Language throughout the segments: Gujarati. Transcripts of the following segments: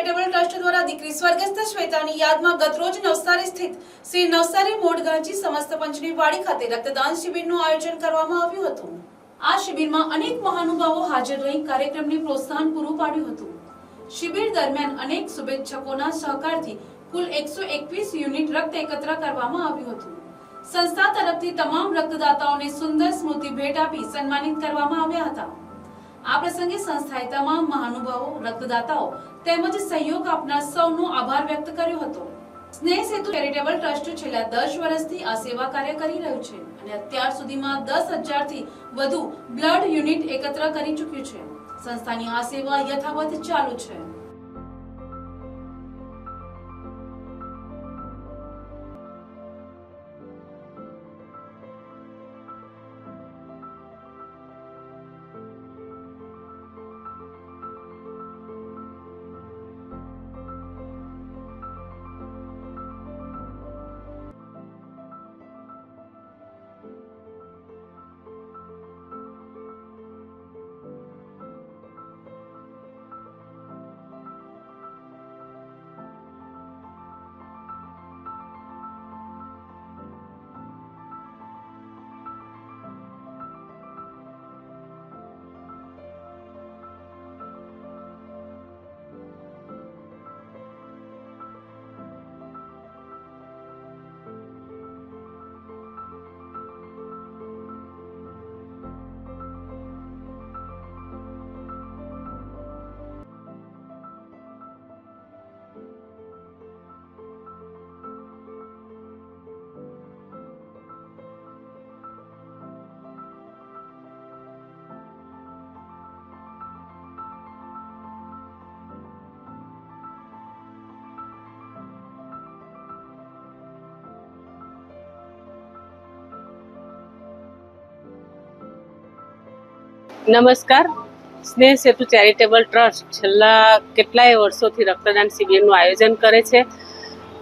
ચેરિટેબલ ટ્રસ્ટ દ્વારા દીકરી સ્વર્ગસ્થ શ્વેતાની યાદમાં ગતરોજ નવસારી સ્થિત શ્રી નવસારી મોડગાંચી સમસ્ત પંચની વાડી ખાતે રક્તદાન શિબિરનું આયોજન કરવામાં આવ્યું હતું। આ શિબિરમાં અનેક મહાનુભાવો હાજર રહી કાર્યક્રમને પ્રોત્સાહન પૂરું પાડ્યું હતું। શિબિર દરમિયાન અનેક શુભેચ્છકોના સહકારથી કુલ 121 યુનિટ રક્ત એકત્ર કરવામાં આવ્યું હતું। સંસ્થા તરફથી તમામ રક્તદાતાઓને સુંદર સ્મૃતિ ભેટ આપી સન્માનિત કરવામાં આવ્યા હતા। આ પ્રસંગે સંસ્થાએ તમામ મહાનુભાવો, રક્તદાતાઓ તેમજ સહયોગ આપનાર સૌનો આભાર વ્યક્ત કર્યો હતો। સ્નેહ સેતુ ચેરિટેબલ ટ્રસ્ટ છેલ્લા 10 વર્ષથી આ સેવા કાર્ય કરી રહ્યું છે અને અત્યાર સુધીમાં 10,000 થી વધુ બ્લડ યુનિટ એકત્ર કરી ચૂક્યું છે। સંસ્થાની આ સેવા યથાવત ચાલુ છે। નમસ્કાર। સ્નેહ સેતુ ચેરિટેબલ ટ્રસ્ટ છેલ્લા કેટલાય વર્ષોથી રક્તદાન શિબિરનું આયોજન કરે છે।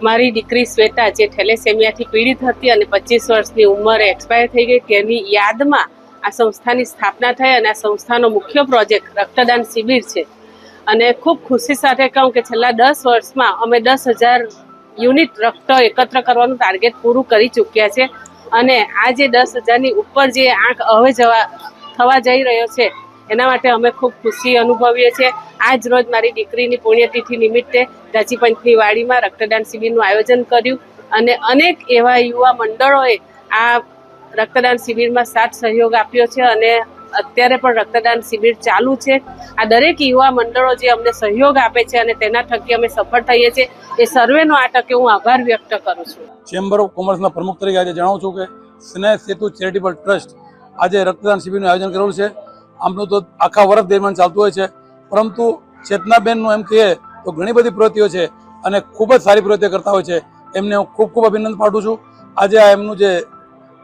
મારી દીકરી શ્વેતા જે થેલેસેમિયાથી પીડિત હતી અને 25 વર્ષની ઉંમરે એક્સપાયર થઈ ગઈ, તેની યાદમાં આ સંસ્થાની સ્થાપના થઈ અને આ સંસ્થાનો મુખ્ય પ્રોજેક્ટ રક્તદાન શિબિર છે। અને ખૂબ ખુશી સાથે કહું કે છેલ્લા 10 વર્ષમાં અમે 10,000 યુનિટ રક્ત એકત્ર કરવાનું ટાર્ગેટ પૂરું કરી ચૂક્યા છે અને આ જે 10,000ની ઉપર જે આંક હવે થવા જઈ રહ્યો છે એના માટે અમે ખૂબ ખુશી અનુભવીએ છીએ। આજ રોજ મારી દીકરીની પુણ્યતિથિ નિમિત્તે ગાચી પંચની વાડીમાં રક્તદાન શિબિરનું આયોજન કર્યું અને અનેક એવા યુવા મંડળોએ આ રક્તદાન શિબિરમાં સાથ સહયોગ આપ્યો છે અને અત્યારે પણ રક્તદાન શિબિર ચાલુ છે। આ દરેક યુવા મંડળો જે અમને સહયોગ આપે છે અને તેના થકી અમે સફળ થઈએ છીએ, એ સર્વેનો આ તકે હું આભાર વ્યક્ત કરું છું। ચેમ્બર ઓફ કોમર્સના પ્રમુખ તરીકે આજે જણાવું છું કે સ્નેહ સેતુ ચેરિટેબલ ટ્રસ્ટ આજે રક્તદાન શિબિરનું આયોજન કરેલું છે। આમનું તો આખા વર્ષ દરમિયાન ચાલતું હોય છે, પરંતુ ચેતનાબેનનું એમ કહીએ તો ઘણી બધી પ્રવૃત્તિઓ છે અને ખૂબ જ સારી પ્રવૃત્તિઓ કરતા હોય છે। એમને હું ખૂબ ખૂબ અભિનંદન પાઠવું છું। આજે આ એમનું જે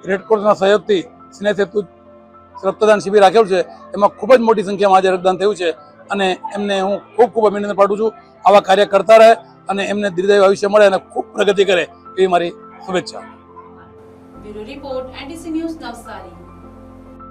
રેડક્રોસના સહયોગથી સ્નેહ સેતુ રક્તદાન શિબિર રાખેલું છે, એમાં ખૂબ જ મોટી સંખ્યામાં આજે રક્તદાન થયું છે અને એમને હું ખૂબ ખૂબ અભિનંદન પાઠવું છું। આવા કાર્ય કરતા રહે અને એમને દીર્ઘાયુ આયુષ્ય મળે અને ખૂબ પ્રગતિ કરે એવી મારી શુભેચ્છા। Bureau report, NTC news, Navsari.